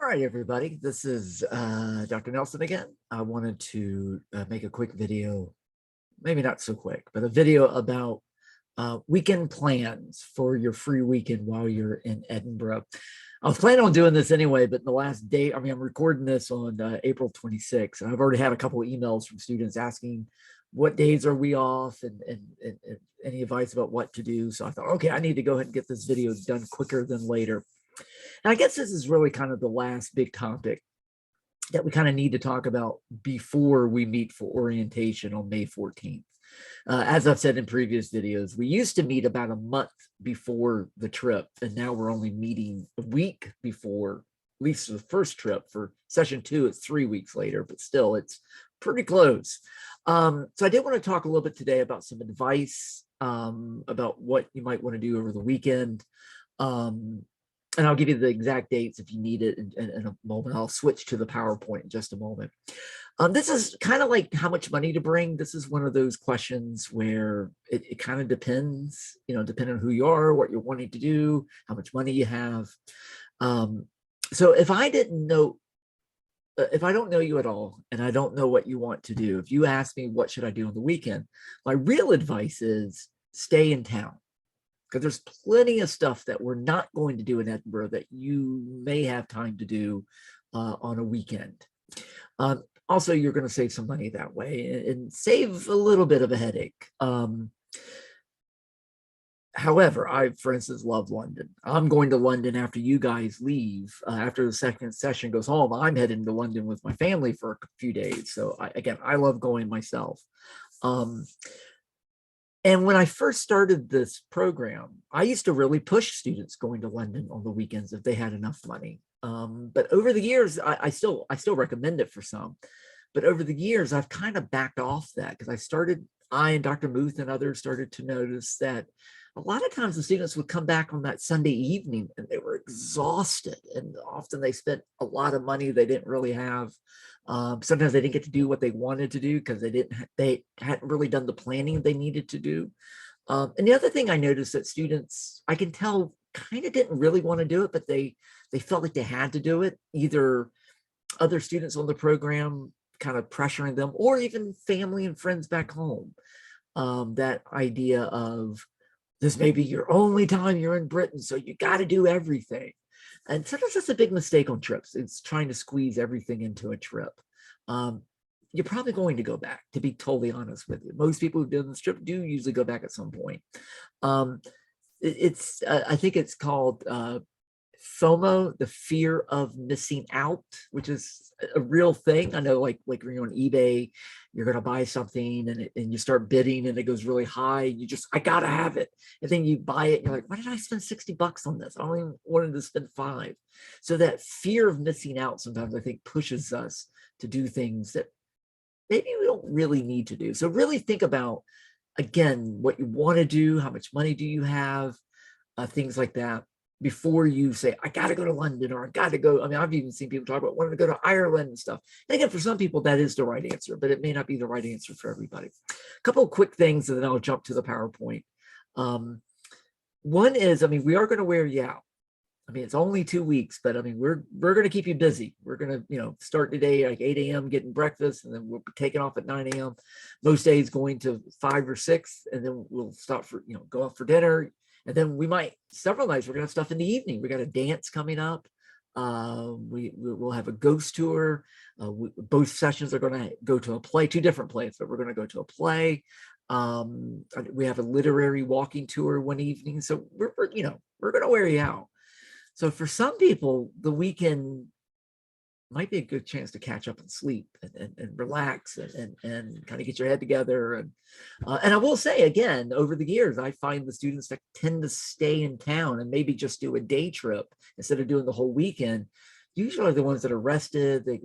All right, everybody, this is Dr. Nelson again. I wanted to make a quick video, maybe not so quick, but a video about weekend plans for your free weekend while you're in Edinburgh. I was planning on doing this anyway, but in the last day, I'm recording this on April 26th, and I've already had a couple of emails from students asking what days are we off and any advice about what to do. So I thought, okay, I need to go ahead and get this video done quicker than later. And I guess this is really kind of the last big topic that we kind of need to talk about before we meet for orientation on May 14th. As I've said in previous videos, we used to meet about a month before the trip, and now we're only meeting a week before, at least the first trip. For session 2, it's 3 weeks later, but still, it's pretty close. So I did want to talk a little bit today about some advice about what you might want to do over the weekend. And I'll give you the exact dates if you need it in a moment. I'll switch to the PowerPoint in just a moment. This is kind of like how much money to bring. This is one of those questions where it kind of depends, depending on who you are, what you're wanting to do, how much money you have. So if I didn't know, if I don't know you at all, and I don't know what you want to do, if you ask me, what should I do on the weekend? My real advice is stay in town. Because there's plenty of stuff that we're not going to do in Edinburgh that you may have time to do on a weekend. Also, you're going to save some money that way and save a little bit of a headache. However, I, for instance, love London. I'm going to London after you guys leave. After the second session goes home, I'm heading to London with my family for a few days. So I love going myself. And when I first started this program, I used to really push students going to London on the weekends if they had enough money. But over the years, I still recommend it for some. But over the years, I've kind of backed off that because I and Dr. Muth and others started to notice that a lot of times the students would come back on that Sunday evening and they were exhausted. And often they spent a lot of money they didn't really have. Sometimes they didn't get to do what they wanted to do because they hadn't really done the planning they needed to do. And the other thing I noticed that students, I can tell, kind of didn't really want to do it, but they felt like they had to do it. Either other students on the program kind of pressuring them, or even family and friends back home. That idea of this may be your only time you're in Britain, so you got to do everything. And sometimes that's a big mistake on trips. It's trying to squeeze everything into a trip. You're probably going to go back, to be totally honest with you. Most people who've done this trip do usually go back at some point. I think it's called FOMO, the fear of missing out, which is a real thing. I know, like when you're on eBay, you're going to buy something and you start bidding and it goes really high. I gotta have it. And then you buy it and you're like, why did I spend $60 on this? I only wanted to spend $5. So that fear of missing out sometimes I think pushes us to do things that maybe we don't really need to do. So really think about, again, what you want to do, how much money do you have, things like that, before you say, I got to go to London, or I got to go. I mean, I've even seen people talk about wanting to go to Ireland and stuff. And again, for some people, that is the right answer, but it may not be the right answer for everybody. A couple of quick things, and then I'll jump to the PowerPoint. One is, we are going to wear you out. It's only 2 weeks, but we're going to keep you busy. We're going to, start today like 8 a.m. getting breakfast, and then we'll be taking off at 9 a.m. Most days going to 5 or 6, and then we'll stop for, go out for dinner. And then several nights, we're going to have stuff in the evening. We got a dance coming up. We'll have a ghost tour. Both sessions are going to go to a play, 2 different plays, but we're going to go to a play. We have a literary walking tour one evening. So we're going to wear you out. So for some people, the weekend might be a good chance to catch up and sleep and relax and kind of get your head together. And I will say, again, over the years, I find the students that tend to stay in town and maybe just do a day trip instead of doing the whole weekend, usually are the ones that are rested. They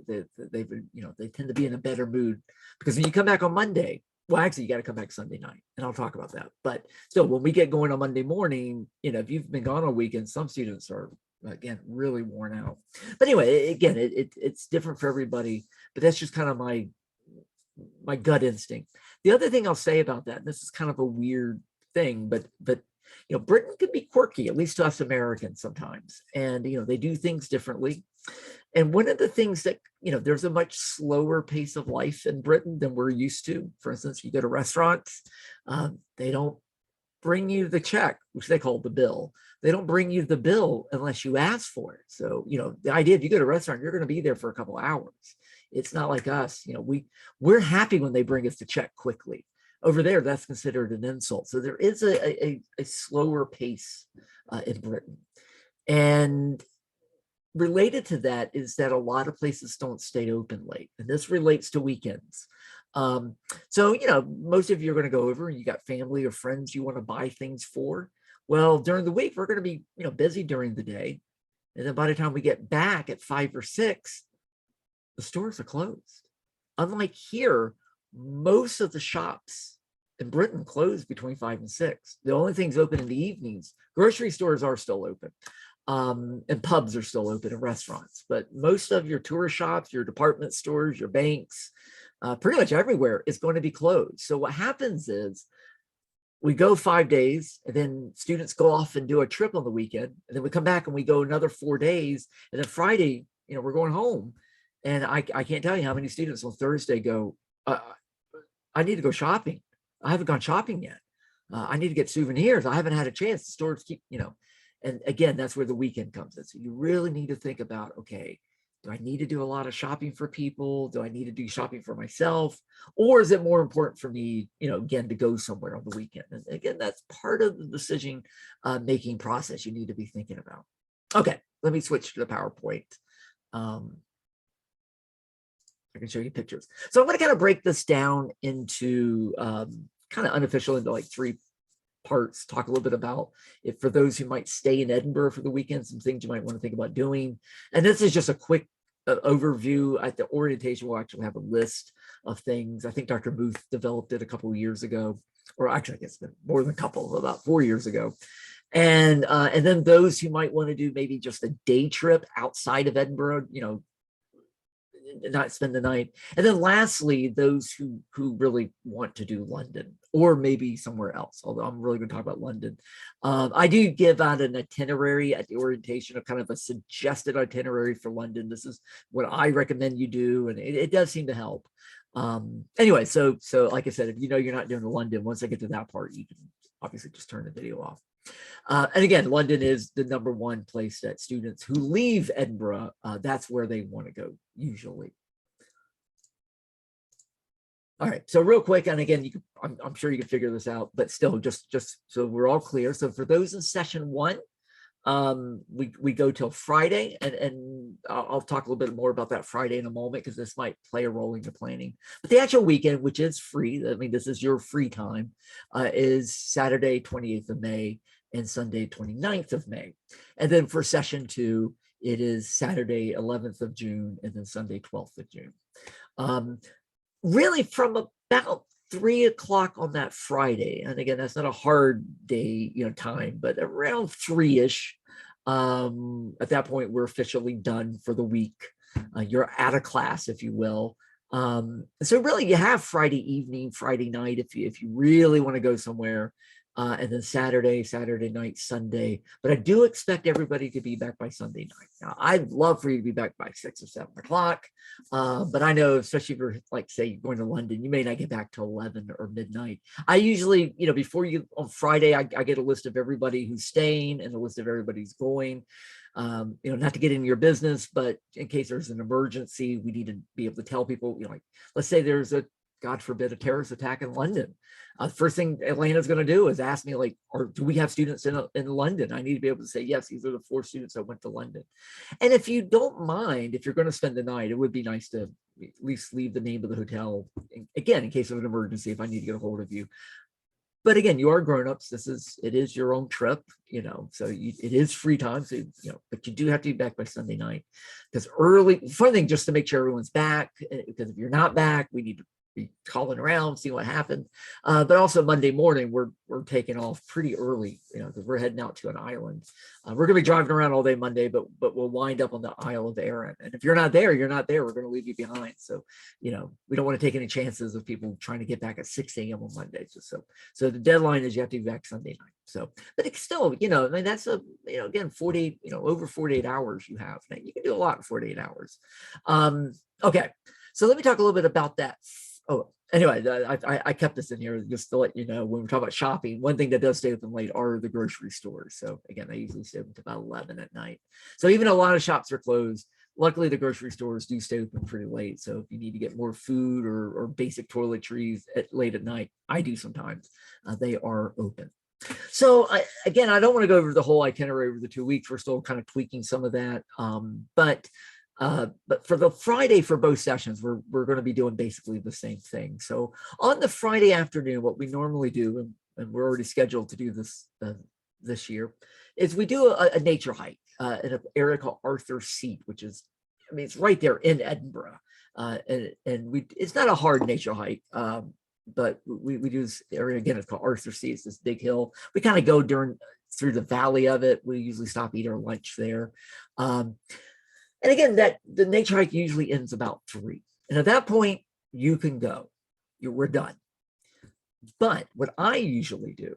tend to be in a better mood, because when you come back on Monday, well, actually, you got to come back Sunday night, and I'll talk about that. But still, when we get going on Monday morning, if you've been gone all weekend, some students are, again, really worn out. But anyway, again, it's different for everybody, but that's just kind of my gut instinct. The other thing I'll say about that, and this is kind of a weird thing, but Britain can be quirky, at least to us Americans sometimes. And, they do things differently. And one of the things that, there's a much slower pace of life in Britain than we're used to. For instance, you go to restaurants, they don't bring you the check, which they call the bill. They don't bring you the bill unless you ask for it. So, the idea, if you go to a restaurant, you're going to be there for a couple of hours. It's not like us, we're happy when they bring us the check quickly. Over there, that's considered an insult. So there is a slower pace in Britain. And related to that is that a lot of places don't stay open late. And this relates to weekends. So, most of you are going to go over and you got family or friends you want to buy things for. Well, during the week, we're going to be, busy during the day. And then by the time we get back at 5 or 6, the stores are closed. Unlike here, most of the shops in Britain close between 5 and 6. The only things open in the evenings, grocery stores are still open. And pubs are still open and restaurants. But most of your tourist shops, your department stores, your banks, pretty much everywhere is going to be closed. So what happens is we go 5 days and then students go off and do a trip on the weekend. And then we come back and we go another 4 days. And then Friday, we're going home. And I can't tell you how many students on Thursday go, I need to go shopping. I haven't gone shopping yet. I need to get souvenirs. I haven't had a chance. The stores keep, and again, that's where the weekend comes in. So you really need to think about, okay, do I need to do a lot of shopping for people? Do I need to do shopping for myself? Or is it more important for me, again, to go somewhere on the weekend? And again, that's part of the decision making process you need to be thinking about. Okay, let me switch to the PowerPoint. I can show you pictures. So I'm going to kind of break this down into kind of unofficial into like 3 parts, talk a little bit about it for those who might stay in Edinburgh for the weekend, some things you might want to think about doing. And this is just a quick overview. At the orientation, we'll actually have a list of things. I think Dr. Booth developed it a couple of years ago, or actually, I guess it's been more than a couple, about 4 years ago. And then those who might want to do maybe just a day trip outside of Edinburgh, not spend the night. And then lastly, those who really want to do London or maybe somewhere else, although I'm really going to talk about London. I do give out an itinerary at the orientation, of kind of a suggested itinerary for London. This is what I recommend you do, and it does seem to help. Anyway, so like I said, if you're not doing London, once I get to that part, you can obviously just turn the video off. And again, London is the #1 place that students who leave Edinburgh, that's where they want to go usually. All right, so real quick, and again, I'm sure you can figure this out, but still, just so we're all clear. So for those in session 1, we go till Friday, and I'll talk a little bit more about that Friday in a moment, because this might play a role in your planning. But the actual weekend, which is free, I mean, this is your free time, is Saturday, 28th of May, and Sunday, 29th of May. And then for session 2, it is Saturday, 11th of June, and then Sunday, 12th of June. Really from about 3 o'clock on that Friday, and again, that's not a hard day, time, but around 3-ish, at that point, we're officially done for the week. You're out of class, if you will. So really, you have Friday evening, Friday night, if you really want to go somewhere. And then Saturday night, Sunday. But I do expect everybody to be back by Sunday night. Now, I'd love for you to be back by 6 or 7 o'clock. But I know, especially if you're, like, say, going to London, you may not get back till 11 or midnight. I usually, before on Friday, I get a list of everybody who's staying and a list of everybody who's going. Not to get into your business, but in case there's an emergency, we need to be able to tell people, like, let's say there's a, God forbid, a terrorist attack in London. First thing Atlanta's going to do is ask me, like, or do we have students in London? I need to be able to say, yes, these are the 4 students that went to London. And if you don't mind, if you're going to spend the night, it would be nice to at least leave the name of the hotel, again, in case of an emergency, if I need to get a hold of you. But again, you are grown-ups. It is your own trip, so it is free time. So, but you do have to be back by Sunday night, because funny thing, just to make sure everyone's back, because if you're not back, we need to be calling around, seeing what happened. But also Monday morning, we're taking off pretty early, because we're heading out to an island. We're going to be driving around all day Monday, but we'll wind up on the Isle of Arran. And if you're not there, you're not there. We're going to leave you behind. So, we don't want to take any chances of people trying to get back at 6 a.m. on Monday. So the deadline is you have to be back Sunday night. So, but it's still, that's again, 40, over 48 hours you have. Now, you can do a lot in 48 hours. Okay. So let me talk a little bit about that. Oh, anyway, I kept this in here just to let you know, when we're talking about shopping, one thing that does stay open late are the grocery stores. So again, they usually stay open to about 11 at night. So even a lot of shops are closed. Luckily, the grocery stores do stay open pretty late. So if you need to get more food or basic toiletries late at night, I do sometimes, they are open. So again, I don't want to go over the whole itinerary over the 2 weeks. We're still kind of tweaking some of that. But for the Friday for both sessions, we're going to be doing basically the same thing. So on the Friday afternoon, what we normally do, and we're already scheduled to do this this year, is we do a nature hike in an area called Arthur's Seat, which is, it's right there in Edinburgh. It's not a hard nature hike, but we do this area again. It's called Arthur's Seat. It's this big hill. We kind of go through the valley of it. We usually stop, eat our lunch there. And again, the nature hike usually ends about 3. And at that point, you can go. We're done. But what I usually do,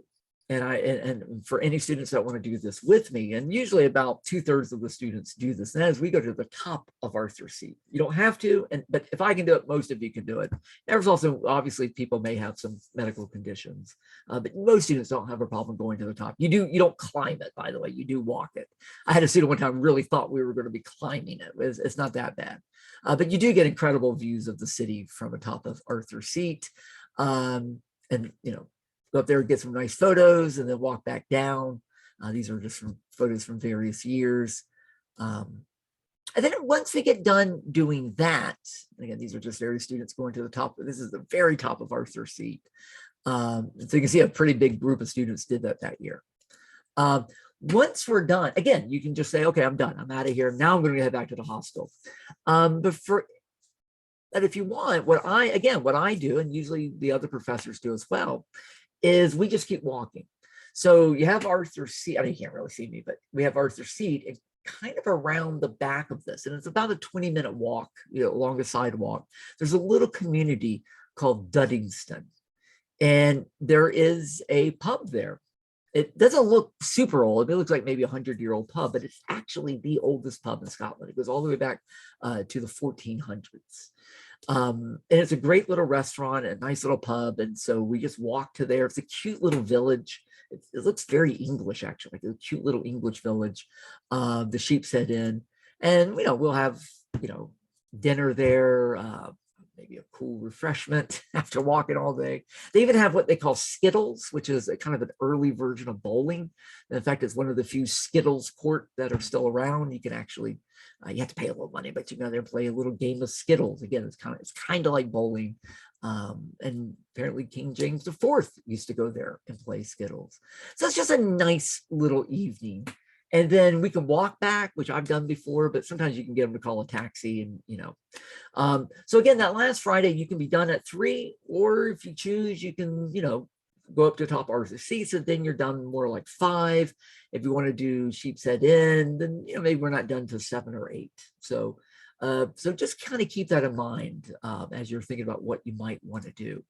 and for any students that want to do this with me, and usually about 2/3 of the students do this, and that is we go to the top of Arthur's Seat. You don't have to, but if I can do it, most of you can do it. There's also, obviously, people may have some medical conditions, but most students don't have a problem going to the top. You don't climb it, by the way. You do walk it. I had a student one time really thought we were going to be climbing it. It's not that bad, but you do get incredible views of the city from the top of Arthur's Seat, and go up there, get some nice photos, and then walk back down. These are just some photos from various years. And then once we get done doing that, again, these are just various students going to the top. This is the very top of Arthur's Seat. So you can see a pretty big group of students did that year. Once we're done, again, you can just say, okay, I'm done. I'm out of here. Now I'm going to head back to the hostel. But if you want, what I do, and usually the other professors do as well, is we just keep walking. So you have Arthur's Seat. I mean, you can't really see me, but we have Arthur's Seat and kind of around the back of this. And it's about a 20-minute walk, along the sidewalk. There's a little community called Duddingston. And there is a pub there. It doesn't look super old. It looks like maybe a 100-year-old pub, but it's actually the oldest pub in Scotland. It goes all the way back to the 1400s. And it's a great little restaurant, a nice little pub. And so we just walk to there. It's a cute little village. It looks very English, actually, like a cute little English village. The Sheep's Head Inn. And, we'll have, dinner there, maybe a cool refreshment after walking all day. They even have what they call Skittles, which is a kind of an early version of bowling. And in fact, it's one of the few Skittles court that are still around. You can actually, you have to pay a little money, but you can go there and play a little game of Skittles. Again, it's kind of like bowling. And apparently King James IV used to go there and play Skittles. So it's just a nice little evening. And then we can walk back, which I've done before, but sometimes you can get them to call a taxi and, so again, that last Friday, you can be done at 3, or if you choose, you can, go up to top Arthur's Seat, so then you're done more like 5. If you want to do Sheep's Head Inn, then, maybe we're not done till 7 or 8. So just kind of keep that in mind as you're thinking about what you might want to do.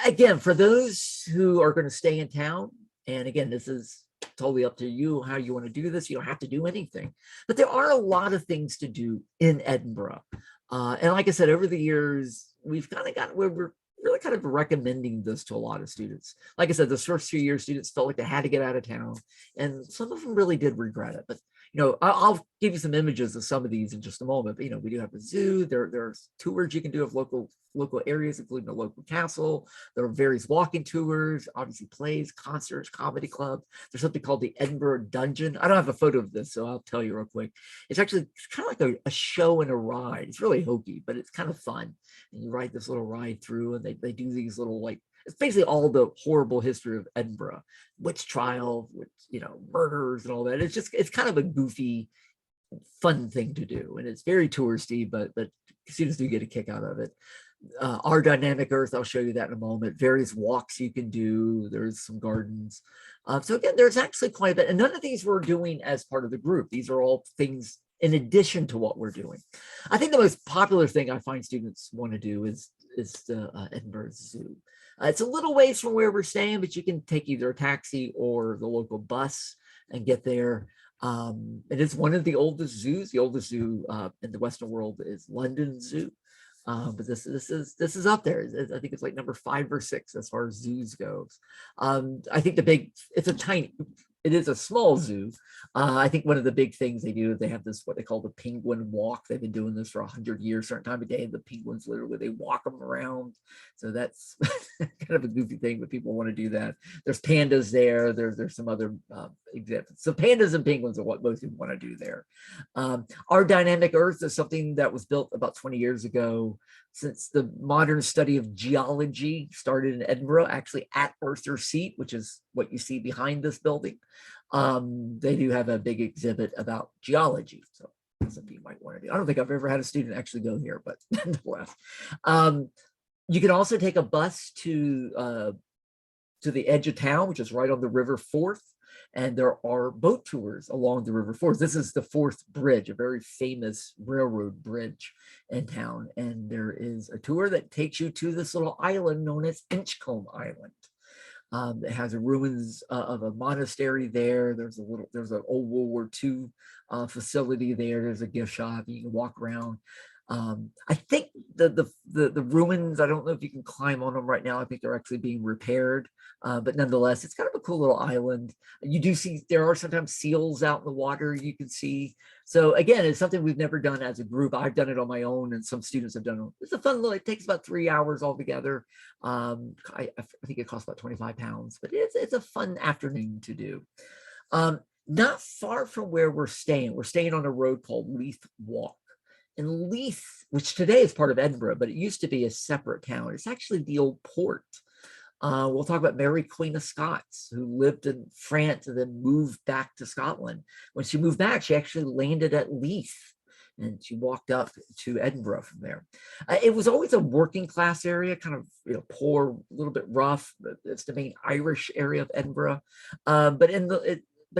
Again, for those who are going to stay in town, and again, this is totally up to you how you want to do this. You don't have to do anything, but there are a lot of things to do in Edinburgh. And like I said, over the years, we've kind of got where we're really kind of recommending this to a lot of students. Like I said, the first few years, students felt like they had to get out of town, and some of them really did regret it. But I'll give you some images of some of these in just a moment. But we do have a zoo. There's tours you can do of local areas, including the local castle. There are various walking tours, obviously plays, concerts, comedy clubs. There's something called the Edinburgh Dungeon. I don't have a photo of this, so I'll tell you real quick. It's kind of like a show and a ride. It's really hokey, but it's kind of fun. And you ride this little ride through, and they do these little, it's basically all the horrible history of Edinburgh, witch trial, murders and all that. It's kind of a goofy, fun thing to do, and it's very touristy, but students do get a kick out of it. our dynamic earth, I'll show you that in a moment. Various walks you can do. There's some gardens. So again, there's actually quite a bit. And none of these we're doing as part of the group. These are all things in addition to what we're doing. I think the most popular thing I find students want to do is the Edinburgh Zoo. It's a little ways from where we're staying, but you can take either a taxi or the local bus and get there. It is one of the oldest zoos. The oldest zoo in the Western world is London Zoo. But this is up there. I think it's like number 5 or 6 as far as zoos goes. I think it is a small zoo. I think one of the big things they do is they have this, what they call the penguin walk. They've been doing this for 100 years, certain time of day, and the penguins literally, they walk them around. So that's kind of a goofy thing, but people want to do that. There's pandas there. There's some other examples. So pandas and penguins are what most people want to do there. Our dynamic earth is something that was built about 20 years ago. Since the modern study of geology started in Edinburgh, actually at Arthur's Seat, which is what you see behind this building. They do have a big exhibit about geology. So something you might want to do. I don't think I've ever had a student actually go here, but nonetheless. You can also take a bus to the edge of town, which is right on the River Forth. And there are boat tours along the River Forth. This is the Forth Bridge, a very famous railroad bridge in town. And there is a tour that takes you to this little island known as Inchcombe Island. It has a ruins of a monastery there. There's an old World War II facility there. There's a gift shop. You can walk around. I think the ruins, I don't know if you can climb on them right now. I think they're actually being repaired, but nonetheless, it's kind of a cool little island. You do see there are sometimes seals out in the water you can see. So again, it's something we've never done as a group. I've done it on my own, and some students have done it. It's a fun little. It takes about 3 hours altogether. I think it costs about 25 pounds, but it's a fun afternoon to do. Not far from where we're staying on a road called Leith Walk. And Leith, which today is part of Edinburgh, but it used to be a separate town. It's actually the old port. We'll talk about Mary, Queen of Scots, who lived in France and then moved back to Scotland. When she moved back, she actually landed at Leith, and she walked up to Edinburgh from there. It was always a working class area, kind of poor, a little bit rough. It's the main Irish area of Edinburgh. But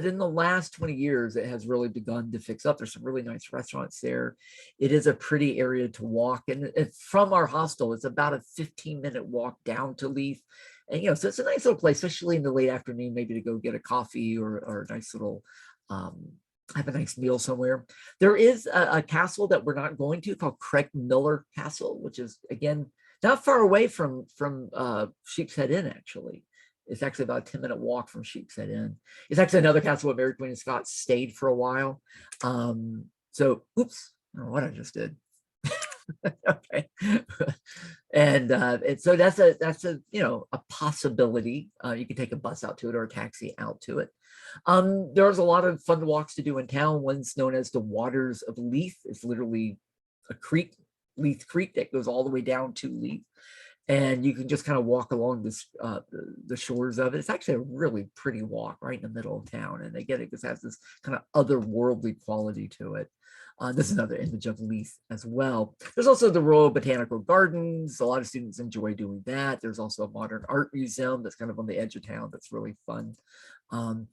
in the last 20 years, it has really begun to fix up. There's some really nice restaurants there. It is a pretty area to walk. And from our hostel, it's about a 15-minute walk down to Leith. And, so it's a nice little place, especially in the late afternoon, maybe to go get a coffee or a nice little, have a nice meal somewhere. There is a castle that we're not going to called Craig Miller Castle, which is, again, not far away from Sheep's Head Inn, actually. It's actually about a 10-minute walk from Sheep's Head Inn. It's actually another castle where Mary Queen of Scots stayed for a while. So, oops, I don't know what I just did. Okay, and so that's a possibility. You can take a bus out to it or a taxi out to it. There's a lot of fun walks to do in town. One's known as the Waters of Leith. It's literally a creek, Leith Creek, that goes all the way down to Leith. And you can just kind of walk along this the shores of it. It's actually a really pretty walk right in the middle of town. And again, it just has this kind of otherworldly quality to it. This is another image of Leith as well. There's also the Royal Botanical Gardens. A lot of students enjoy doing that. There's also a modern art museum that's kind of on the edge of town that's really fun. On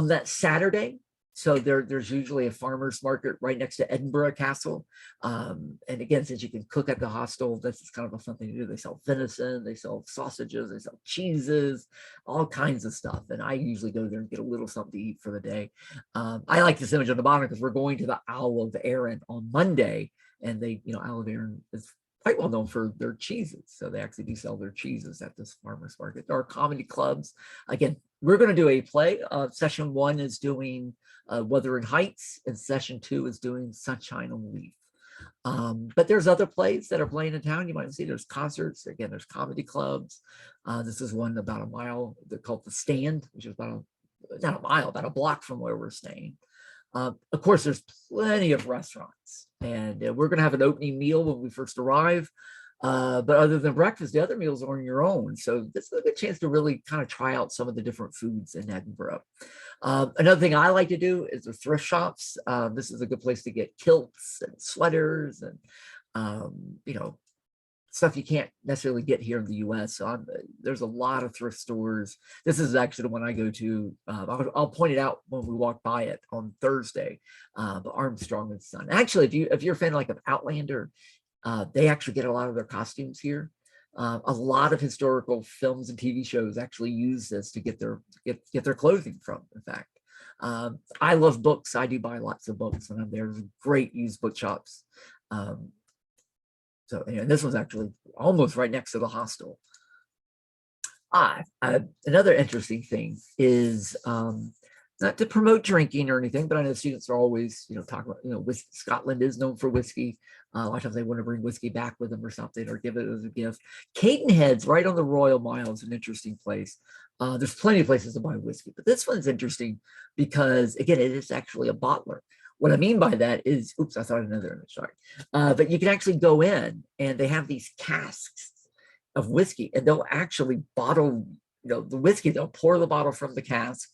that Saturday, so there's usually a farmer's market right next to Edinburgh Castle. And again, since you can cook at the hostel, this is kind of a fun thing to do. They sell venison, they sell sausages, they sell cheeses, all kinds of stuff. And I usually go there and get a little something to eat for the day. I like this image on the bottom because we're going to the Owl of Erin on Monday. And Owl of Erin is quite well known for their cheeses. So they actually do sell their cheeses at this farmer's market. There are comedy clubs. Again, we're going to do a play. Session 1 is doing Wuthering Heights, and session 2 is doing Sunshine on Leith. But there's other plays that are playing in town. You might see there's concerts. Again, there's comedy clubs. This is one about a mile. They're called The Stand, which is about about a block from where we're staying. Of course, there's plenty of restaurants, and we're going to have an opening meal when we first arrive. But other than breakfast, the other meals are on your own. So this is a good chance to really kind of try out some of the different foods in Edinburgh. Another thing I like to do is the thrift shops. This is a good place to get kilts and sweaters and, stuff you can't necessarily get here in the US. So there's a lot of thrift stores. This is actually the one I go to. I'll point it out when we walk by it on Thursday. But Armstrong and Son. Actually, if you're a fan like of Outlander, they actually get a lot of their costumes here. A lot of historical films and TV shows actually use this to get their clothing from. In fact, I love books. I do buy lots of books when I'm there. There's great used book shops. So anyway, this one's actually almost right next to the hostel. Another interesting thing is not to promote drinking or anything, but I know students are always, talking about, whiskey. Scotland is known for whiskey. A lot of times they want to bring whiskey back with them or something, or give it as a gift. Cadenhead's right on the Royal Mile is an interesting place. There's plenty of places to buy whiskey, but this one's interesting because, again, it is actually a bottler. What I mean by that is, oops, I thought another image, sorry. But you can actually go in and they have these casks of whiskey, and they'll actually bottle, the whiskey. They'll pour the bottle from the cask,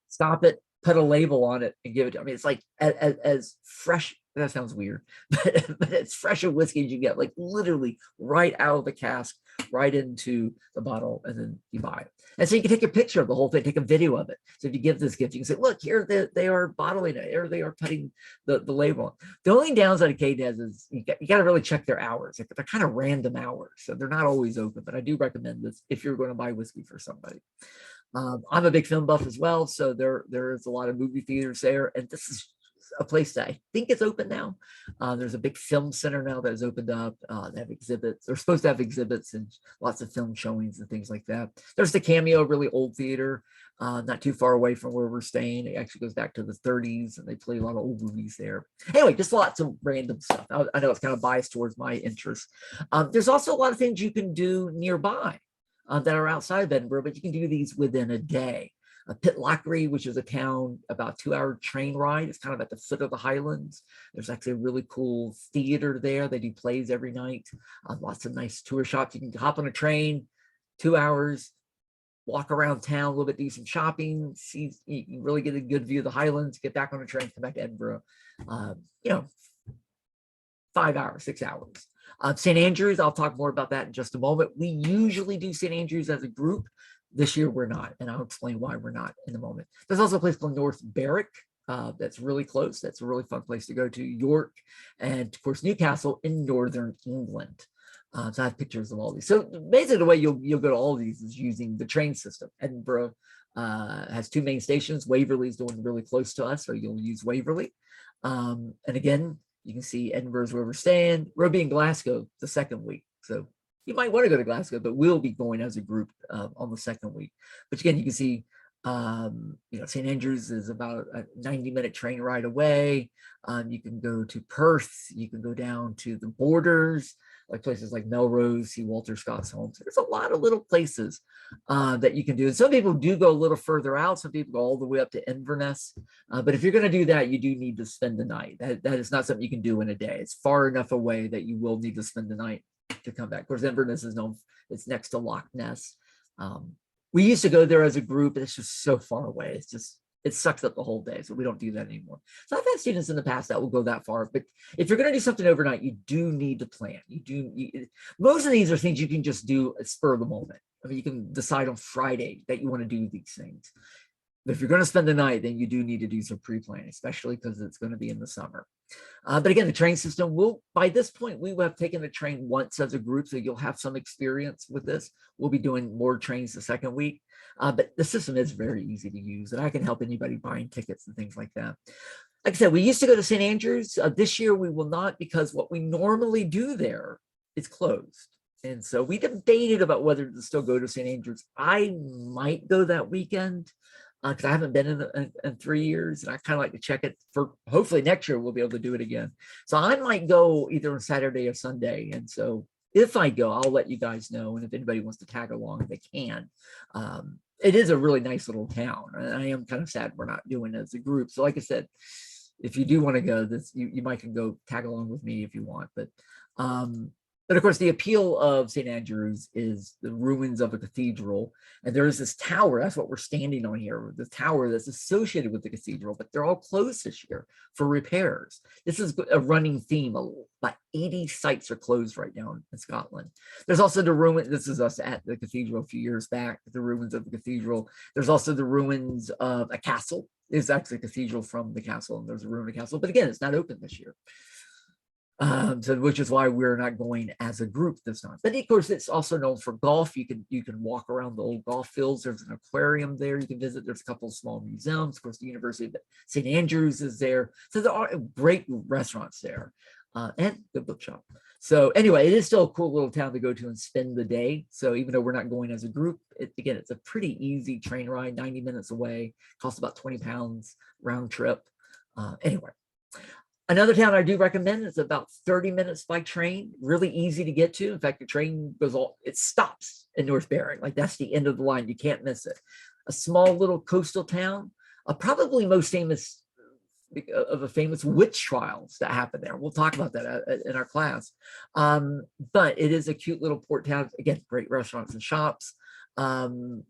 stop it, put a label on it, and give it to. I mean, it's like as fresh. That sounds weird, but it's fresh of whiskey as you get, like literally right out of the cask, right into the bottle, and then you buy it. And so you can take a picture of the whole thing, take a video of it. So if you give this gift, you can say, look, here they are bottling it, here they are putting the label on. The only downside of Cadenhead is you got to really check their hours. They're kind of random hours, so they're not always open, but I do recommend this if you're going to buy whiskey for somebody. I'm a big film buff as well, so there is a lot of movie theaters there, and this is a place that I think is open now. There's a big film center now that has opened up. They have exhibits. They're supposed to have exhibits and lots of film showings and things like that. There's the Cameo, really old theater, not too far away from where we're staying. It actually goes back to the 30s, and they play a lot of old movies there. Anyway, just lots of random stuff. I know it's kind of biased towards my interest. There's also a lot of things you can do nearby that are outside of Edinburgh, but you can do these within a day. Pitlochry, which is a town about 2-hour train ride. It's kind of at the foot of the Highlands. There's actually a really cool theater there. They do plays every night. Lots of nice tour shops. You can hop on a train, 2 hours, walk around town a little bit, do some shopping, see, you can really get a good view of the Highlands, get back on a train, come back to Edinburgh. 5 hours, 6 hours. St. Andrews, I'll talk more about that in just a moment. We usually do St. Andrews as a group. This year we're not, and I'll explain why we're not in a moment. There's also a place called North Berwick that's really close. That's a really fun place to go to. York, and of course Newcastle in northern England. So I have pictures of all these. So basically the way you'll go to all of these is using the train system. Edinburgh has 2 main stations. Waverley is the one really close to us, so you'll use Waverley. And again, you can see Edinburgh is where we're staying. We'll be in Glasgow the second week. So you might want to go to Glasgow, but we'll be going as a group on the second week. But again, you can see, St. Andrews is about a 90-minute train ride away. You can go to Perth. You can go down to the borders, like places like Melrose, see Walter Scott's home. So there's a lot of little places that you can do. And some people do go a little further out. Some people go all the way up to Inverness. But if you're going to do that, you do need to spend the night. That is not something you can do in a day. It's far enough away that you will need to spend the night to come back. Of course, Inverness is known, it's next to Loch Ness. We used to go there as a group, and it's just so far away. It sucks up the whole day, so we don't do that anymore. So I've had students in the past that will go that far, but if you're going to do something overnight, you do need to plan. Most of these are things you can just do at spur of the moment. I mean, you can decide on Friday that you want to do these things. But if you're going to spend the night, then you do need to do some pre-planning, especially because it's going to be in the summer. But again, the train system will, by this point, we will have taken the train once as a group, so you'll have some experience with this. We'll be doing more trains the second week. But the system is very easy to use, and I can help anybody buying tickets and things like that. Like I said, we used to go to St. Andrews. This year we will not, because what we normally do there is closed. And so we debated about whether to still go to St. Andrews. I might go that weekend, because I haven't been in 3 years, and I kind of like to check it for, hopefully next year we'll be able to do it again. So I might go either on Saturday or Sunday. And so if I go, I'll let you guys know. And if anybody wants to tag along, they can. It is a really nice little town, and I am kind of sad we're not doing it as a group. So like I said, if you do want to go, you might can go tag along with me if you want. But But of course, the appeal of St. Andrews is the ruins of a cathedral. And there is this tower, that's what we're standing on here, the tower that's associated with the cathedral, but they're all closed this year for repairs. This is a running theme. About 80 sites are closed right now in Scotland. There's also the ruin, this is us at the cathedral a few years back, the ruins of the cathedral. There's also the ruins of a castle. There's actually a cathedral from the castle, and there's a ruin of a castle, but again, it's not open this year. So which is why we're not going as a group this time. But of course, it's also known for golf. You can walk around the old golf fields. There's an aquarium there you can visit. There's a couple of small museums. Of course, the University of St. Andrews is there. So there are great restaurants there, and the bookshop. So anyway, it is still a cool little town to go to and spend the day. So even though we're not going as a group, again, it's a pretty easy train ride, 90 minutes away, costs about 20 pounds round trip. Anyway. Another town I do recommend is about 30 minutes by train, really easy to get to. In fact, the train it stops in North Berwick. Like that's the end of the line. You can't miss it. A small little coastal town, probably most famous of the famous witch trials that happened there. We'll talk about that in our class. But it is a cute little port town. Again, great restaurants and shops. Again,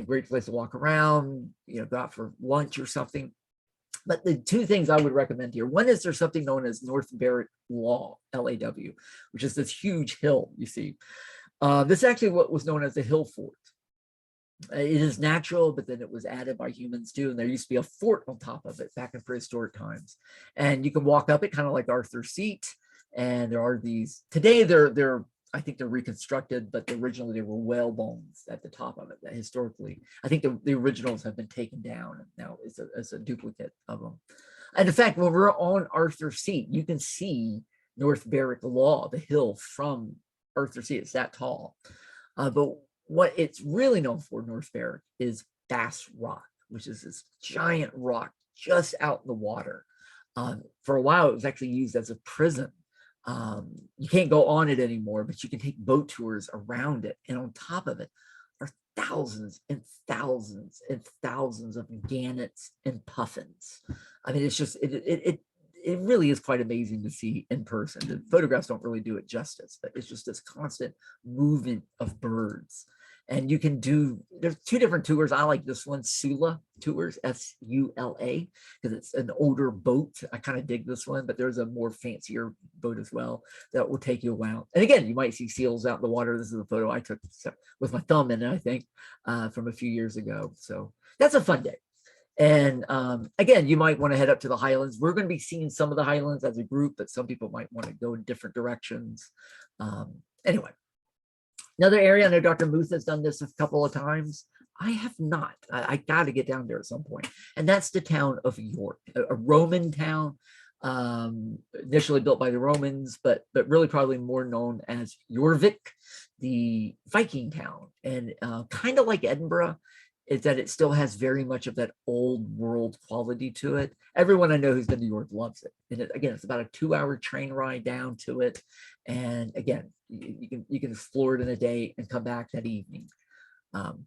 great place to walk around, go out for lunch or something. But the two things I would recommend here, one is there's something known as North Berwick Law, L-A-W, which is this huge hill, you see. This is actually what was known as the hill fort. It is natural, but then it was added by humans too. And there used to be a fort on top of it back in prehistoric times. And you can walk up it kind of like Arthur's Seat. And there are these, today I think they're reconstructed, but originally they were whale bones at the top of it. That historically, I think the originals have been taken down, and now it's a duplicate of them. And in fact, when we're on Arthur's Seat, you can see North Berwick Law, the hill from Arthur's Seat. It's that tall. But what it's really known for, North Berwick, is Bass Rock, which is this giant rock just out in the water. For a while, it was actually used as a prison. You can't go on it anymore, but you can take boat tours around it. And on top of it are thousands and thousands and thousands of gannets and puffins. I mean, it's just, it really is quite amazing to see in person. The photographs don't really do it justice, but it's just this constant movement of birds. And you can there's two different tours. I like this one, Sula Tours, S-U-L-A, because it's an older boat. I kind of dig this one, but there's a more fancier boat as well that will take you around. And again, you might see seals out in the water. This is a photo I took with my thumb in it, I think, from a few years ago. So that's a fun day. And again, you might want to head up to the Highlands. We're going to be seeing some of the Highlands as a group, but some people might want to go in different directions. Anyway. Another area, I know Dr. Muth has done this a couple of times. I have not. I got to get down there at some point. And that's the town of York, a Roman town, initially built by the Romans, but really probably more known as Jorvik, the Viking town. And kind of like Edinburgh, is that it still has very much of that old world quality to it. Everyone I know who's been to York loves it. And again, it's about a 2-hour train ride down to it. And again, you can explore it in a day and come back that evening. And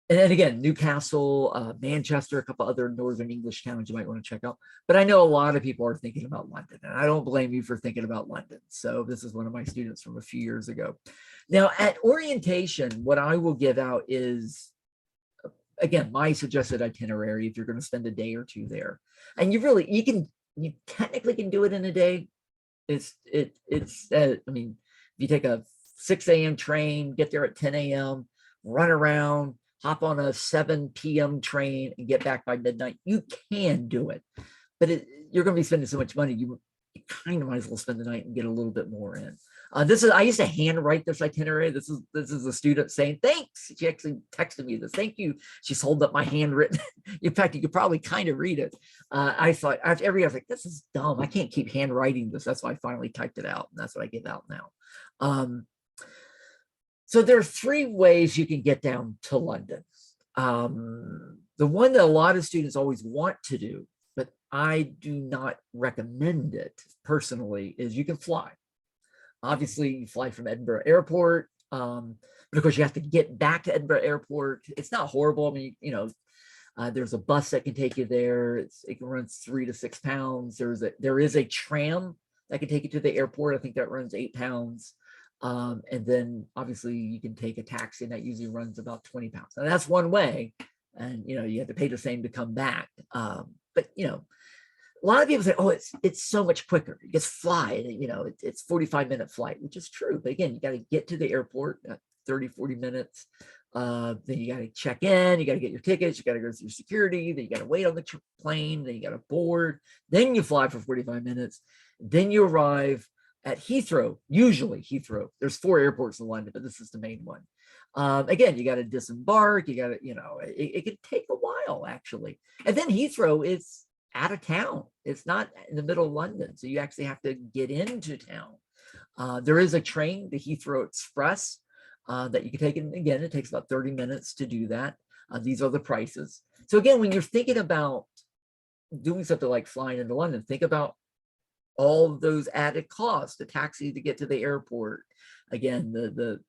then again, Newcastle, Manchester, a couple other Northern English towns you might want to check out. But I know a lot of people are thinking about London, and I don't blame you for thinking about London. So this is one of my students from a few years ago. Now at orientation, what I will give out is, again, my suggested itinerary if you're going to spend a day or two there. And you technically can do it in a day. I mean, if you take a 6 a.m. train, get there at 10 a.m., run around, hop on a 7 p.m. train and get back by midnight, you can do it. But you're going to be spending so much money, you kind of might as well spend the night and get a little bit more in. I used to handwrite this itinerary. This is a student saying, thanks. She actually texted me this. Thank you. She's holding up my handwritten. In fact, you could probably kind of read it. I thought after every year, I was like, this is dumb. I can't keep handwriting this. That's why I finally typed it out. And that's what I give out now. So there are 3 ways you can get down to London. The one that a lot of students always want to do, but I do not recommend it personally, is you can fly. Obviously, you fly from Edinburgh Airport, but of course you have to get back to Edinburgh Airport. It's not horrible. I mean, there's a bus that can take you there. It can run 3 to 6 pounds. There is a tram that can take you to the airport. I think that runs £8. And then obviously you can take a taxi, and that usually runs about £20. Now that's one way, and you have to pay the same to come back. But a lot of people say, oh, it's so much quicker. You just fly, and it's 45-minute flight, which is true. But again, you got to get to the airport 30-40 minutes. Then you got to check in, you got to get your tickets, you got to go through security, then you got to wait on the plane, then you got to board, then you fly for 45 minutes, then you arrive at Heathrow. Usually Heathrow, there's 4 airports in London, but this is the main one. Again, you got to disembark, you got to, it can take a while actually. And then Heathrow is out of town. It's not in the middle of London, so you actually have to get into town. There is a train, the Heathrow Express, that you can take. And again, it takes about 30 minutes to do that. These are the prices. So again, when you're thinking about doing something like flying into London, think about all of those added costs, the taxi to get to the airport. Again, the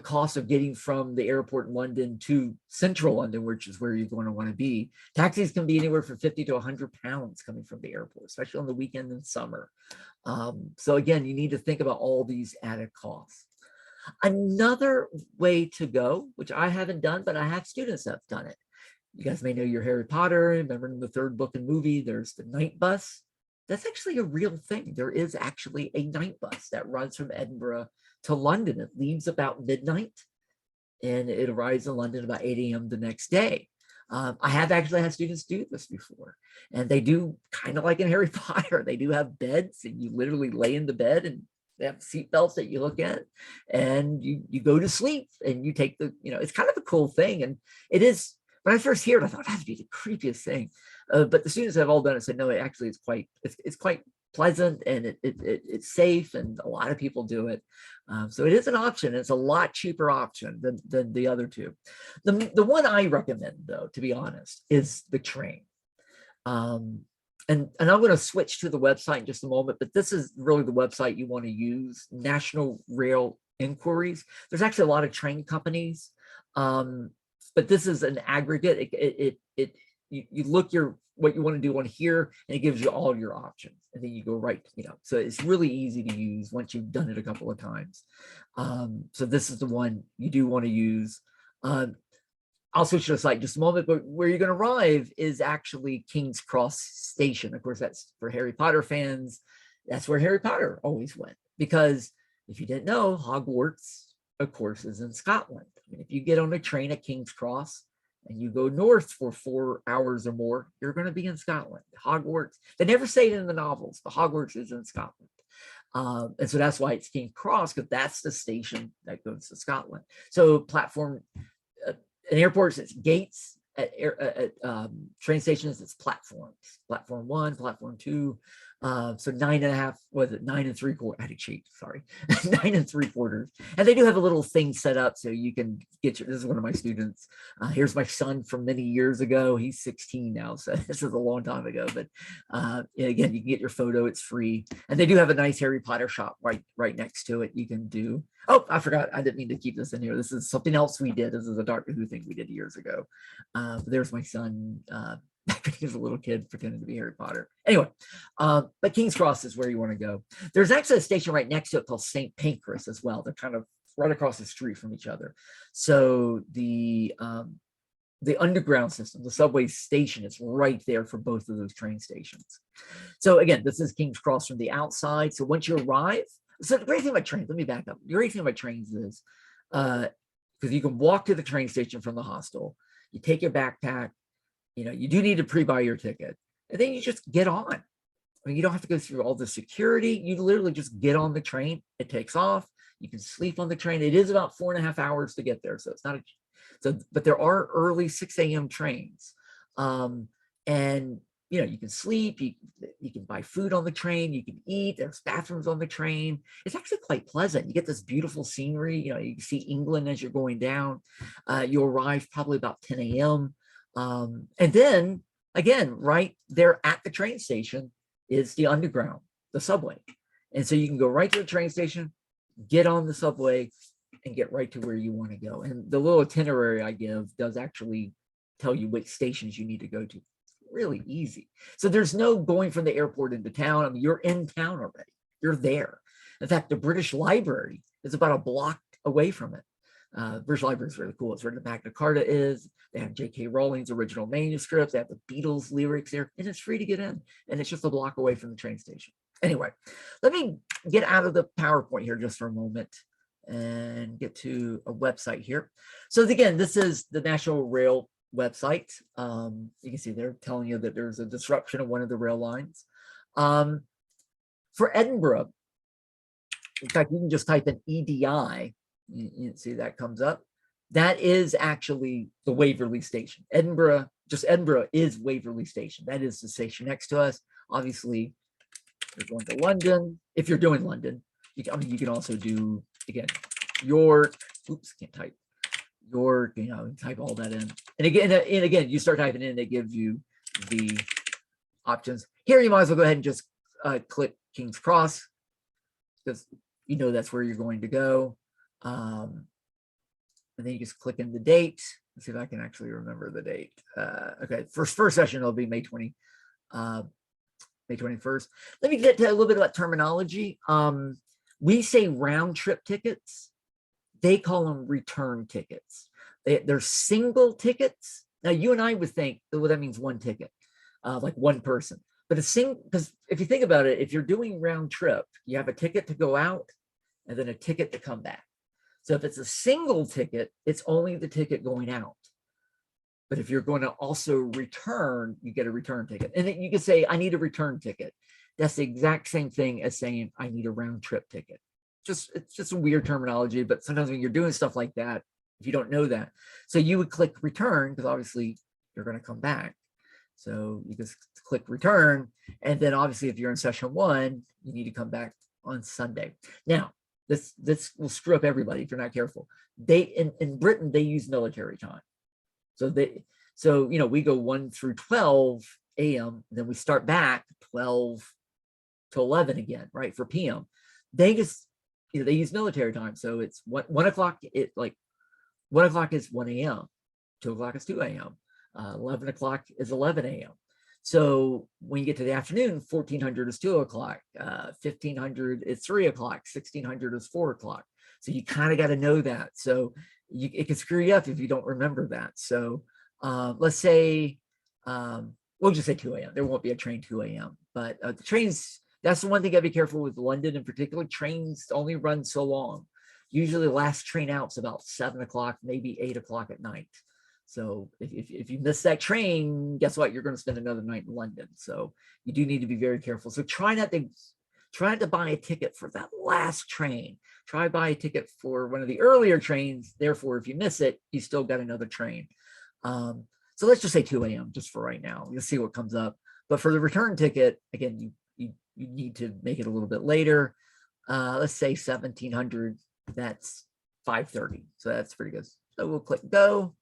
cost of getting from the airport in London to central London, which is where you're going to want to be. Taxis can be anywhere from 50 to 100 pounds coming from the airport, especially on the weekend and summer. So again, you need to think about all these added costs. Another way to go, which I haven't done, but I have students that have done it. You guys may know your Harry Potter. Remember in the 3rd book and movie, there's the night bus. That's actually a real thing. There is actually a night bus that runs from Edinburgh to London. It leaves about midnight and it arrives in London about 8 a.m. the next day. I have actually had students do this before, and they do kind of like in Harry Potter. They do have beds, and you literally lay in the bed, and they have seat belts that you look at, and you go to sleep, and you take the, it's kind of a cool thing. And it is, when I first heard it, I thought that'd be the creepiest thing. But the students that have all done it said, no, actually it's quite pleasant, and it's safe, and a lot of people do it. So it is an option. It's a lot cheaper option than the other two. The one I recommend, though, to be honest, is the train. And I'm going to switch to the website in just a moment, but this is really the website you want to use, National Rail Inquiries. There's actually a lot of train companies, but this is an aggregate. You look what you want to do on here, and it gives you all your options, and then you go right, so it's really easy to use once you've done it a couple of times. So this is the one you do want to use. I'll switch to the site in just a moment, but where you're going to arrive is actually King's Cross Station. Of course, that's for Harry Potter fans. That's where Harry Potter always went, because if you didn't know, Hogwarts, of course, is in Scotland. I mean, if you get on a train at King's Cross and you go north for 4 hours or more, you're going to be in Scotland. Hogwarts, they never say it in the novels, but Hogwarts is in Scotland. And so that's why it's King's Cross, because that's the station that goes to Scotland. So platform, in airports, it's gates. At train stations, it's platforms. Platform 1, platform 2. So 9.5, was it 9 3/4? I had to cheat, sorry. 9 3/4. And they do have a little thing set up so you can get this is one of my students. Here's my son from many years ago. He's 16 now, so this is a long time ago. But again, you can get your photo, it's free. And they do have a nice Harry Potter shop right next to it. You can do, oh, I forgot, I didn't mean to keep this in here. This is something else we did. This is a Doctor Who thing we did years ago. There's my son, back when he was a little kid pretending to be Harry Potter. Anyway, but King's Cross is where you want to go. There's actually a station right next to it called St. Pancras as well. They're kind of right across the street from each other. So the underground system, the subway station, is right there for both of those train stations. So again, this is King's Cross from the outside. So once you arrive, so the great thing about trains, let me back up. The great thing about trains is, because you can walk to the train station from the hostel, you take your backpack, you do need to pre-buy your ticket, and then you just get on. I mean, you don't have to go through all the security. You literally just get on the train. It takes off. You can sleep on the train. It is about 4.5 hours to get there, so it's not but there are early 6 a.m. trains, and you can sleep. You can buy food on the train. You can eat. There's bathrooms on the train. It's actually quite pleasant. You get this beautiful scenery. You can see England as you're going down. You arrive probably about 10 a.m. And then again, right there at the train station is the underground, the subway. And so you can go right to the train station, get on the subway, and get right to where you want to go. And the little itinerary I give does actually tell you which stations you need to go to. really easy. So there's no going from the airport into town. I mean, you're in town already. You're there. In fact, the British Library is about a block away from it. British Library is really cool. It's where the Magna Carta is. They have J.K. Rowling's original manuscripts. They have the Beatles lyrics there, and it's free to get in. And it's just a block away from the train station. Anyway, let me get out of the PowerPoint here just for a moment and get to a website here. So again, this is the National Rail website. You can see they're telling you that there's a disruption of one of the rail lines. For Edinburgh, in fact, you can just type in EDI. You see that comes up. That is actually the Waverley Station. Edinburgh, just Edinburgh is Waverley Station. That is the station next to us. Obviously, you're going to London. If you're doing London, I mean, you can also do, again, York. Oops, can't type. York, you know, type all that in. And again, you start typing in, they give you the options. Here, you might as well go ahead and just click King's Cross, because you know that's where you're going to go. And then you just click in the date. Let's see if I can actually remember the date. Okay, first session will be May 21st. Let me get to a little bit about terminology. We say round trip tickets. They call them return tickets. They're single tickets. Now, you and I would think, well, that means one ticket, like one person. But because if you think about it, if you're doing round trip, you have a ticket to go out and then a ticket to come back. So if it's a single ticket, it's only the ticket going out. But if you're going to also return, you get a return ticket. And then you can say, I need a return ticket. That's the exact same thing as saying, I need a round trip ticket. It's just a weird terminology, but sometimes when you're doing stuff like that, if you don't know that, so you would click return, because obviously you're going to come back. So you just click return. And then obviously if you're in session 1, you need to come back on Sunday. Now, this will screw up everybody if you're not careful. In Britain, they use military time. So you know, we go 1 through 12 a.m. Then we start back 12 to 11 again, right, for p.m. They just, you know, they use military time. So it's 1 o'clock. 1 o'clock is 1 a.m. 2 o'clock is 2 a.m. 11 o'clock is 11 a.m. So when you get to the afternoon, 1400 is 2 o'clock, 1500 is 3 o'clock, 1600 is 4 o'clock. So you kind of got to know that. So it can screw you up if you don't remember that. So let's say, we'll just say 2 a.m. There won't be a train 2 a.m. But the trains, that's the one thing I'd be careful with London in particular. Trains only run so long. Usually the last train out is about 7 o'clock, maybe 8 o'clock at night. So if you miss that train, guess what? You're going to spend another night in London. So you do need to be very careful. So try not to buy a ticket for that last train. Try buy a ticket for one of the earlier trains. Therefore, if you miss it, you still got another train. So let's just say 2 a.m. just for right now. You'll see what comes up. But for the return ticket, again, you need to make it a little bit later. Let's say 1700. That's 5:30. So that's pretty good. So we'll click go,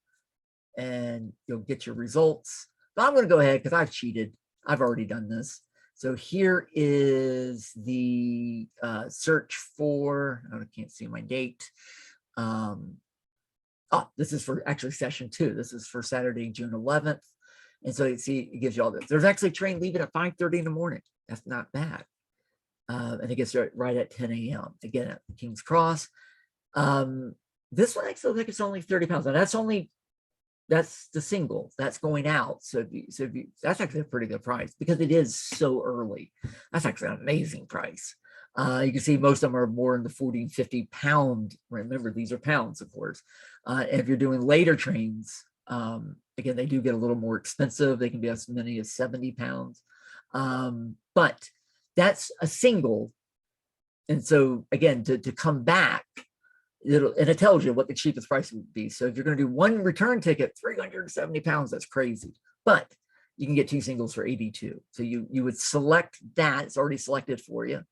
and you'll get your results. But I'm going to go ahead because I've cheated. I've already done this. So here is the search for, I can't see my date. This is for actually session 2. This is for Saturday, June 11th. And so you see, it gives you all this. There's actually a train leaving at 5:30 in the morning. That's not bad. And it gets right at 10 a.m. Again, at King's Cross. This one actually looks like it's only 30 pounds. Now that's the single that's going out. So that's actually a pretty good price because it is so early. That's actually an amazing price. You can see most of them are more in the 40 and 50 pound. Remember, these are pounds, of course. And if you're doing later trains, again, they do get a little more expensive. They can be as many as 70 pounds. But that's a single. And so again, to come back, it tells you what the cheapest price would be. So if you're going to do one return ticket, 370 pounds, that's crazy. But you can get 2 singles for 82. So you would select that. It's already selected for you.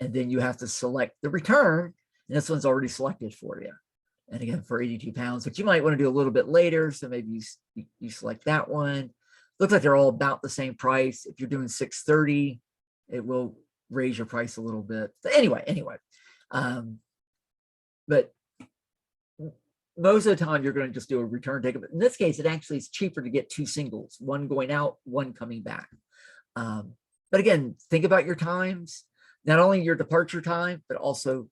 And then you have to select the return. And this one's already selected for you. And again, for 82 pounds, but you might want to do a little bit later. So maybe you select that one. Looks like they're all about the same price. If you're doing 630, it will raise your price a little bit. But anyway. But most of the time you're going to just do a return ticket. But in this case, it actually is cheaper to get 2 singles, one going out, one coming back. But again, think about your times, not only your departure time, but also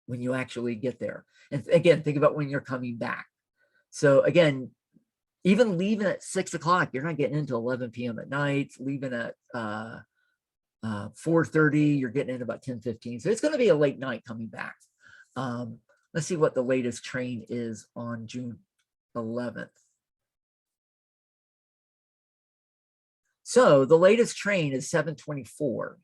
when you actually get there. And again, think about when you're coming back. So again, even leaving at 6 o'clock, you're not getting into 11 p.m. at night. Leaving at 4:30, you're getting in about 10:15. So it's going to be a late night coming back. Let's see what the latest train is on June 11th. So the latest train is 7:24.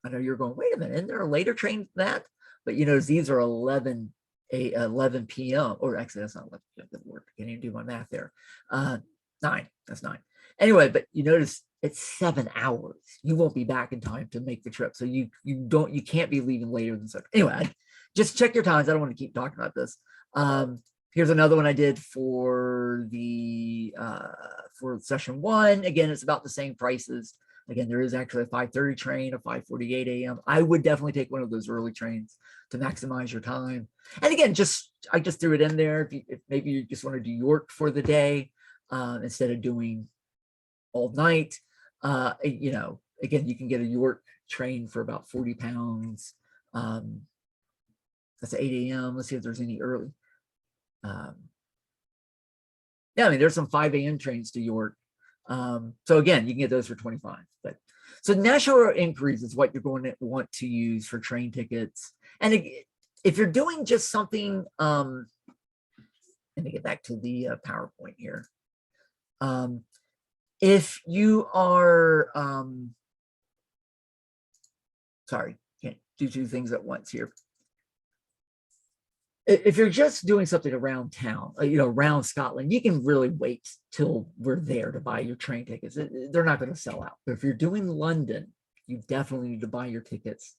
I know you're going, wait a minute, isn't there a later train than that? But you know, these are 11 p.m. or actually that's not 11 p.m. That work. I can't even do my math there. 9. That's 9. Anyway, but you notice it's 7 hours. You won't be back in time to make the trip. So you can't be leaving later than 7. Anyway, just check your times. I don't want to keep talking about this. Here's another one I did for the for session 1. Again, it's about the same prices. Again, there is actually a 5:30 train, a 5:48 a.m. I would definitely take one of those early trains to maximize your time. And again, I just threw it in there. If maybe you just want to do York for the day instead of doing all night. You know, again, you can get a York train for about 40 pounds. That's 8 a.m. Let's see if there's any early. Yeah, I mean, there's some 5 a.m. trains to York. So again, you can get those for 25. But so national inquiries is what you're going to want to use for train tickets. And if you're doing just something, let me get back to the PowerPoint here. If you are, sorry, can't do 2 things at once here. If you're just doing something around town, you know, around Scotland, you can really wait till we're there to buy your train tickets. They're not going to sell out. But if you're doing London, you definitely need to buy your tickets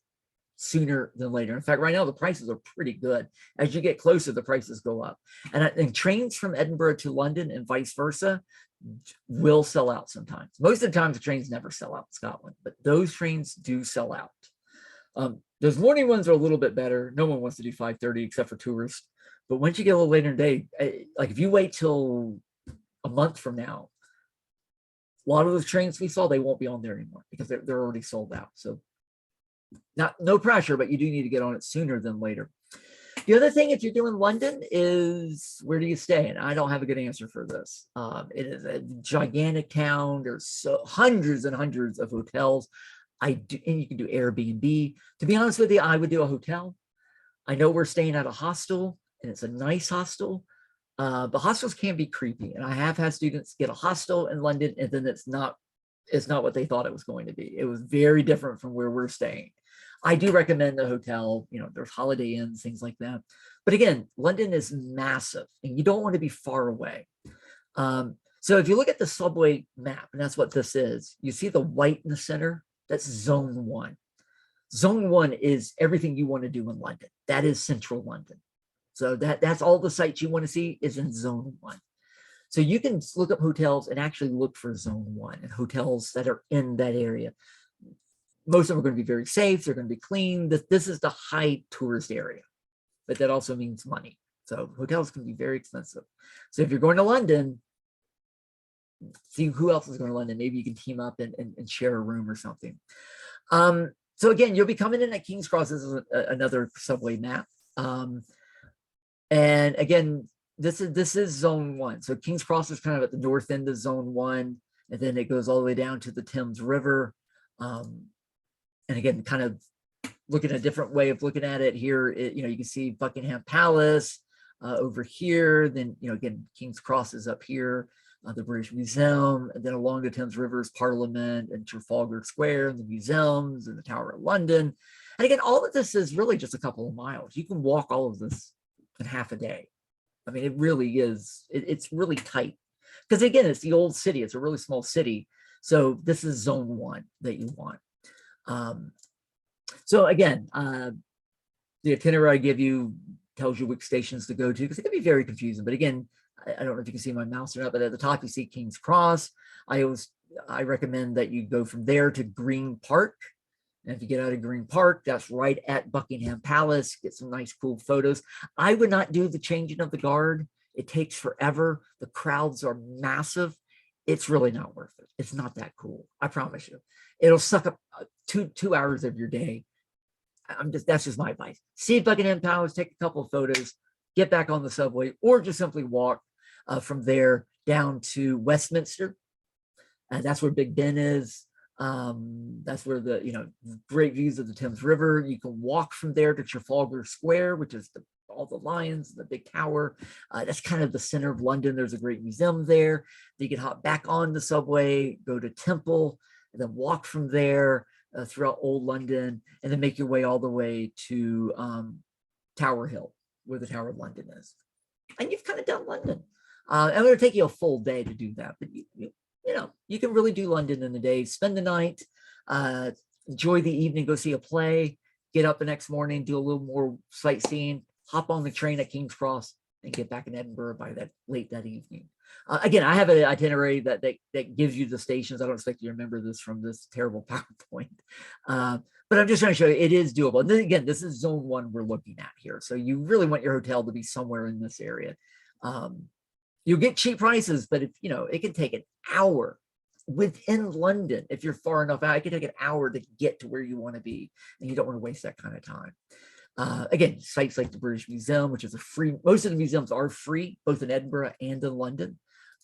sooner than later. In fact, right now, the prices are pretty good. As you get closer, the prices go up. And trains from Edinburgh to London and vice versa will sell out sometimes. Most of the time, the trains never sell out in Scotland, but those trains do sell out. Those morning ones are a little bit better. No one wants to do 5:30 except for tourists. But once you get a little later in the day, like if you wait till a month from now, a lot of those trains we saw, they won't be on there anymore because they're already sold out. So no pressure, but you do need to get on it sooner than later. The other thing, if you're doing London, is where do you stay? And I don't have a good answer for this. It is a gigantic town. There's hundreds and hundreds of hotels. And you can do Airbnb. To be honest with you, I would do a hotel. I know we're staying at a hostel, and it's a nice hostel. But hostels can be creepy, and I have had students get a hostel in London, and then it's not what they thought it was going to be. It was very different from where we're staying. I do recommend the hotel. You know, there's Holiday Inns, things like that. But again, London is massive, and you don't want to be far away. So if you look at the subway map, and that's what this is, you see the white in the center. That's zone 1. Zone 1 is everything you want to do in London. That is central London. So that's all the sites you want to see is in zone 1. So you can look up hotels and actually look for zone 1 and hotels that are in that area. Most of them are going to be very safe. They're going to be clean. This is the high tourist area, but that also means money. So hotels can be very expensive. So if you're going to London, see who else is going to London. Maybe you can team up and share a room or something. So again, you'll be coming in at King's Cross. This is another subway map. And again, this is zone 1. So King's Cross is kind of at the north end of zone 1. And then it goes all the way down to the Thames River. And again, kind of looking at a different way of looking at it here. You know, you can see Buckingham Palace over here. Then, you know, again, King's Cross is up here. The British Museum, and then along the Thames River is Parliament and Trafalgar Square and the museums and the Tower of London. And again, all of this is really just a couple of miles. You can walk all of this in half a day. I mean, it really is. It's really tight because again, it's the old city. It's a really small city. So this is zone 1 that you want. So again, the itinerary I give you tells you which stations to go to because it can be very confusing. But again, I don't know if you can see my mouse or not, but at the top you see King's Cross. I recommend that you go from there to Green Park. And if you get out of Green Park, that's right at Buckingham Palace. Get some nice, cool photos. I would not do the changing of the guard. It takes forever. The crowds are massive. It's really not worth it. It's not that cool. I promise you. It'll suck up two hours of your day. That's just my advice. See Buckingham Palace, take a couple of photos, get back on the subway, or just simply walk from there down to Westminster. And that's where Big Ben is. That's where the great views of the Thames River. You can walk from there to Trafalgar Square, which is all the lions, the big tower. That's kind of the center of London. There's a great museum there. You can hop back on the subway, go to Temple, and then walk from there throughout Old London, and then make your way all the way to Tower Hill, where the Tower of London is. And you've kind of done London. And it'll take you a full day to do that, but you can really do London in a day. Spend the night, enjoy the evening, go see a play, get up the next morning, do a little more sightseeing, hop on the train at King's Cross, and get back in Edinburgh by late that evening. Again, I have an itinerary that gives you the stations. I don't expect you to remember this from this terrible PowerPoint, but I'm just trying to show you it is doable. And then again, this is zone 1 we're looking at here. So you really want your hotel to be somewhere in this area. You'll get cheap prices, but if it can take an hour within London. If you're far enough out, it can take an hour to get to where you want to be, and you don't want to waste that kind of time. Again, sites like the British Museum, which is most of the museums are free, both in Edinburgh and in London.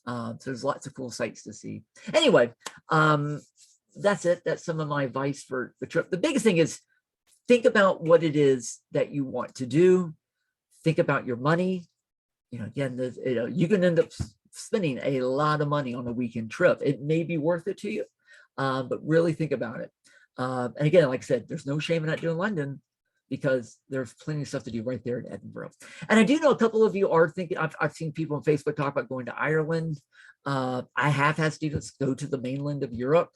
So there's lots of cool sites to see. Anyway, that's it. That's some of my advice for the trip. The biggest thing is think about what it is that you want to do. Think about your money. Again, you can end up spending a lot of money on a weekend trip. It may be worth it to you, but really think about it. And again, like I said, there's no shame in not doing London, because there's plenty of stuff to do right there in Edinburgh. And I do know a couple of you are thinking, I've seen people on Facebook talk about going to Ireland. I have had students go to the mainland of Europe.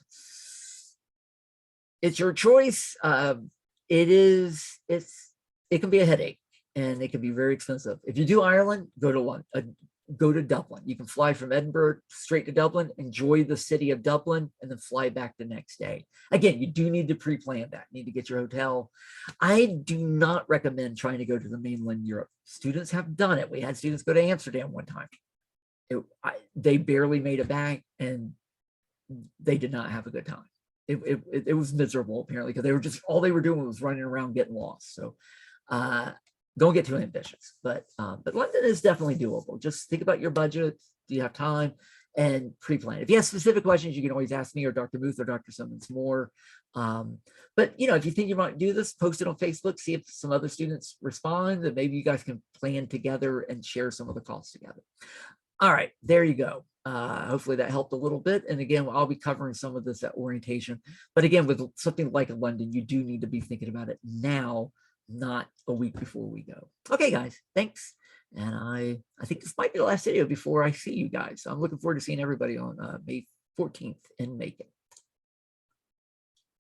It's your choice. It can be a headache, and it can be very expensive. If you do Ireland, go to Dublin. You can fly from Edinburgh straight to Dublin, enjoy the city of Dublin, and then fly back the next day. Again, you do need to pre-plan that. You need to get your hotel. I do not recommend trying to go to the mainland Europe. Students have done it. We had students go to Amsterdam one time. They barely made it back, and they did not have a good time. It was miserable, apparently, because all they were doing was running around getting lost. So don't get too ambitious, but London is definitely doable. Just think about your budget. Do you have time? And pre-plan. If you have specific questions, you can always ask me or Dr. Muth or Dr. Simmons more. But if you think you might do this, post it on Facebook, see if some other students respond, and maybe you guys can plan together and share some of the costs together. All right, there you go. Hopefully that helped a little bit. And again, I'll be covering some of this at orientation. But again, with something like London, you do need to be thinking about it now, not a week before we go. Okay, guys, thanks. And I think this might be the last video before I see you guys. So I'm looking forward to seeing everybody on May 14th in Macon.